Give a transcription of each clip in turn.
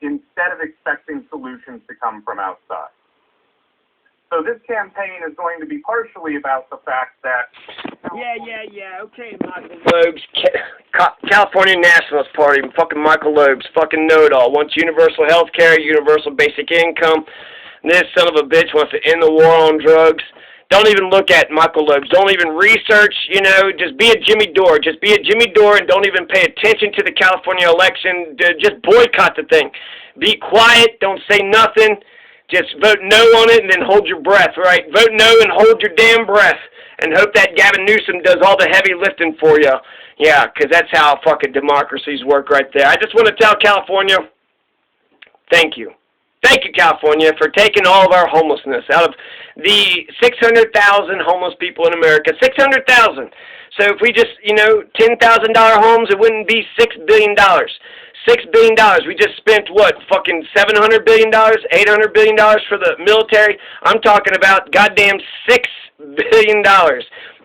instead of expecting solutions to come from outside. So this campaign is going to be partially about the fact that... Yeah. Okay, Michael Loebs. California Nationalist Party. Fucking Michael Loebs. Fucking know-it-all. Wants universal health care, universal basic income. This son of a bitch wants to end the war on drugs. Don't even look at Michael Loebs. Don't even research, just be a Jimmy Dore. Just be a Jimmy Dore and don't even pay attention to the California election. Just boycott the thing. Be quiet. Don't say nothing. Just vote no on it and then hold your breath, right? Vote no and hold your damn breath. And hope that Gavin Newsom does all the heavy lifting for you. Yeah, because that's how fucking democracies work right there. I just want to tell California, thank you. Thank you, California, for taking all of our homelessness out of the 600,000 homeless people in America. 600,000. So if we just, $10,000 homes, it wouldn't be $6 billion. $6 billion. We just spent, fucking $700 billion, $800 billion for the military? I'm talking about goddamn $6 billion.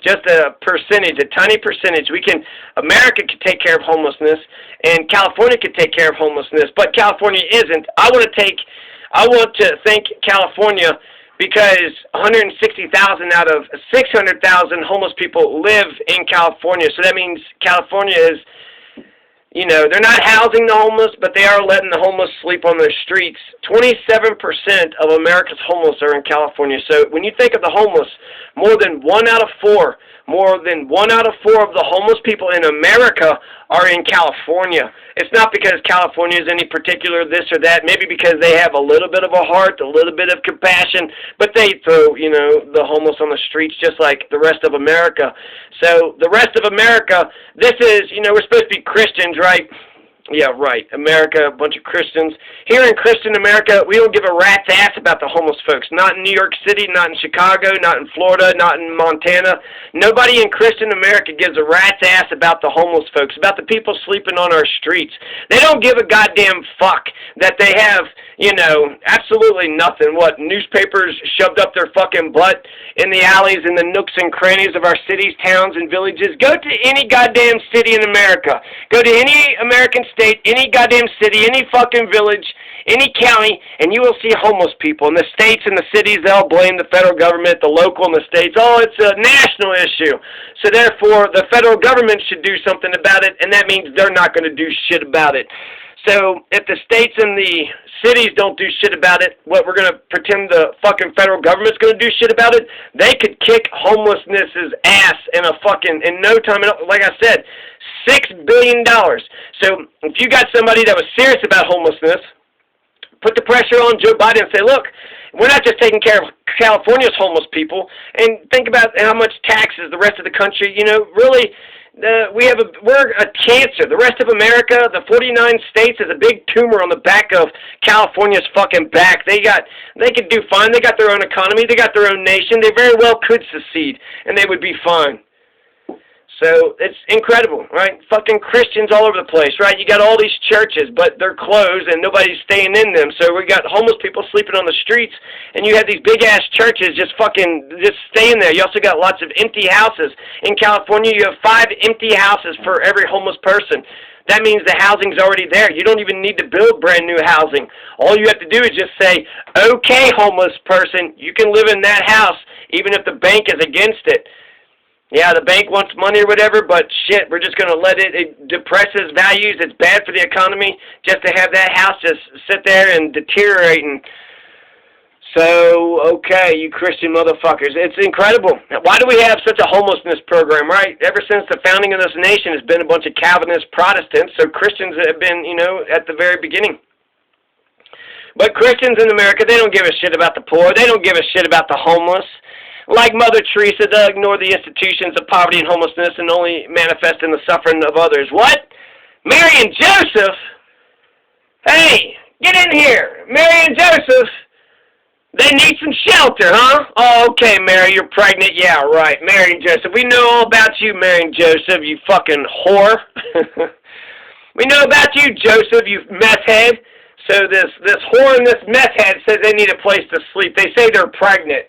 Just a percentage, a tiny percentage. America could take care of homelessness, and California could take care of homelessness, but California isn't. I want to thank California because 160,000 out of 600,000 homeless people live in California. So that means California is, they're not housing the homeless, but they are letting the homeless sleep on their streets. 27% of America's homeless are in California. So when you think of the homeless, more than 1 out of 4 of the homeless people in America are in California. It's not because California is any particular this or that, maybe because they have a little bit of a heart, a little bit of compassion, but they throw, the homeless on the streets just like the rest of America. So the rest of America, this is, we're supposed to be Christians, right? Yeah, right. America, a bunch of Christians. Here in Christian America, we don't give a rat's ass about the homeless folks. Not in New York City, not in Chicago, not in Florida, not in Montana. Nobody in Christian America gives a rat's ass about the homeless folks, about the people sleeping on our streets. They don't give a goddamn fuck that they have, absolutely nothing. Newspapers shoved up their fucking butt in the alleys and the nooks and crannies of our cities, towns, and villages. Go to any goddamn city in America. Go to any American state, any goddamn city, any fucking village, any county, and you will see homeless people. In the states and the cities, they'll blame the federal government, the local and the states. Oh, it's a national issue. So therefore, the federal government should do something about it, and that means they're not going to do shit about it. So if the states and the cities don't do shit about it, we're going to pretend the fucking federal government's going to do shit about it? They could kick homelessness's ass in no time. Like I said, $6 billion. So if you got somebody that was serious about homelessness, put the pressure on Joe Biden and say, look, we're not just taking care of California's homeless people, and think about how much taxes the rest of the country, really, we're a cancer. The rest of America, the 49 states, is a big tumor on the back of California's fucking back. They could do fine. They got their own economy. They got their own nation. They very well could secede, and they would be fine. So it's incredible, right? Fucking Christians all over the place, right? You got all these churches, but they're closed and nobody's staying in them. So we got homeless people sleeping on the streets, and you have these big-ass churches just staying there. You also got lots of empty houses. In California, you have 5 empty houses for every homeless person. That means the housing's already there. You don't even need to build brand new housing. All you have to do is just say, okay, homeless person, you can live in that house, even if the bank is against it. Yeah, the bank wants money or whatever, but shit, we're just going to let it depresses values. It's bad for the economy just to have that house just sit there and deteriorate. And so, okay, you Christian motherfuckers, it's incredible. Why do we have such a homelessness program, right? Ever since the founding of this nation, it's been a bunch of Calvinist Protestants, so Christians have been, at the very beginning. But Christians in America, they don't give a shit about the poor. They don't give a shit about the homeless. Like Mother Teresa, they'll ignore the institutions of poverty and homelessness and only manifest in the suffering of others. What? Mary and Joseph? Hey, get in here. Mary and Joseph, they need some shelter, huh? Oh, okay, Mary, you're pregnant. Yeah, right. Mary and Joseph. We know all about you, Mary and Joseph, you fucking whore. We know about you, Joseph, you meth head. So this whore and this meth head says they need a place to sleep. They say they're pregnant.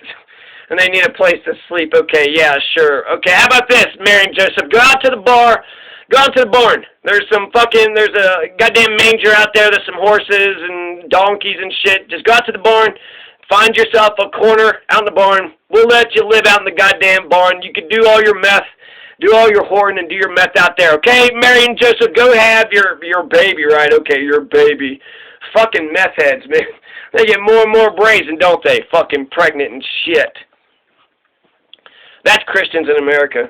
And they need a place to sleep. Okay, yeah, sure. Okay, how about this, Mary and Joseph? Go out to the bar, Go out to the barn. There's a goddamn manger out there. There's some horses and donkeys and shit. Just go out to the barn. Find yourself a corner out in the barn. We'll let you live out in the goddamn barn. You can do all your meth, do all your whoring, and do your meth out there, okay? Mary and Joseph, go have your baby, right? Okay, your baby. Fucking meth heads, man. They get more and more brazen, don't they? Fucking pregnant and shit. That's Christians in America.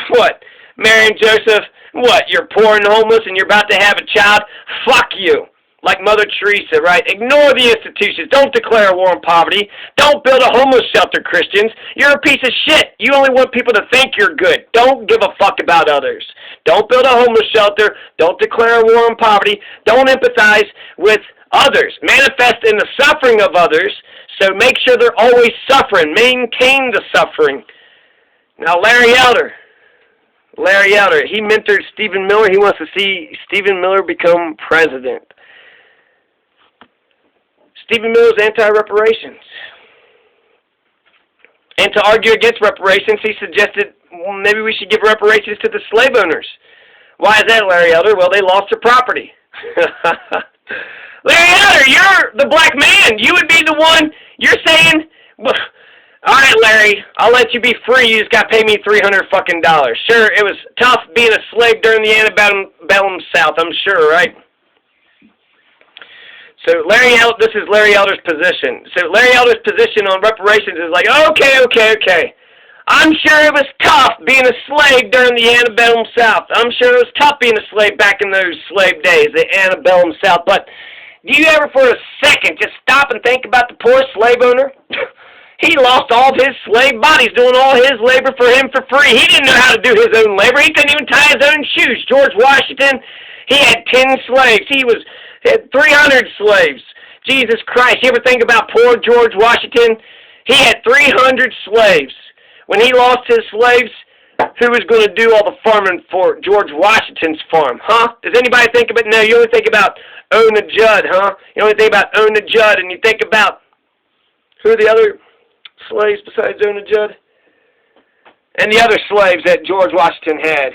What? Mary and Joseph, what? You're poor and homeless and you're about to have a child? Fuck you. Like Mother Teresa, right? Ignore the institutions. Don't declare war on poverty. Don't build a homeless shelter, Christians. You're a piece of shit. You only want people to think you're good. Don't give a fuck about others. Don't build a homeless shelter. Don't declare a war on poverty. Don't empathize with others. Manifest in the suffering of others, so make sure they're always suffering. Maintain the suffering. Now, Larry Elder, he mentored Stephen Miller. He wants to see Stephen Miller become president. Stephen Miller's anti-reparations. And to argue against reparations, he suggested, well, maybe we should give reparations to the slave owners. Why is that, Larry Elder? Well, they lost their property. Larry Elder, you're the black man. You would be the one, you're saying, well, all right, Larry, I'll let you be free. You just got to pay me $300 fucking dollars. Sure, it was tough being a slave during the antebellum South, I'm sure, right? So this is Larry Elder's position. So Larry Elder's position on reparations is like, okay. I'm sure it was tough being a slave during the antebellum South. I'm sure it was tough being a slave back in those slave days, the antebellum South. But do you ever for a second just stop and think about the poor slave owner? He lost all of his slave bodies doing all his labor for him for free. He didn't know how to do his own labor. He couldn't even tie his own shoes. George Washington, he had 10 slaves. He had 300 slaves. Jesus Christ, you ever think about poor George Washington? He had 300 slaves. When he lost his slaves, who was going to do all the farming for George Washington's farm? Huh? Does anybody think about, no, you only think about Ona Judd, huh? You only think about Ona Judd, and you think about, who are the other slaves besides Ona Judd? And the other slaves that George Washington had.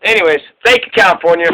Anyways, thank you, California.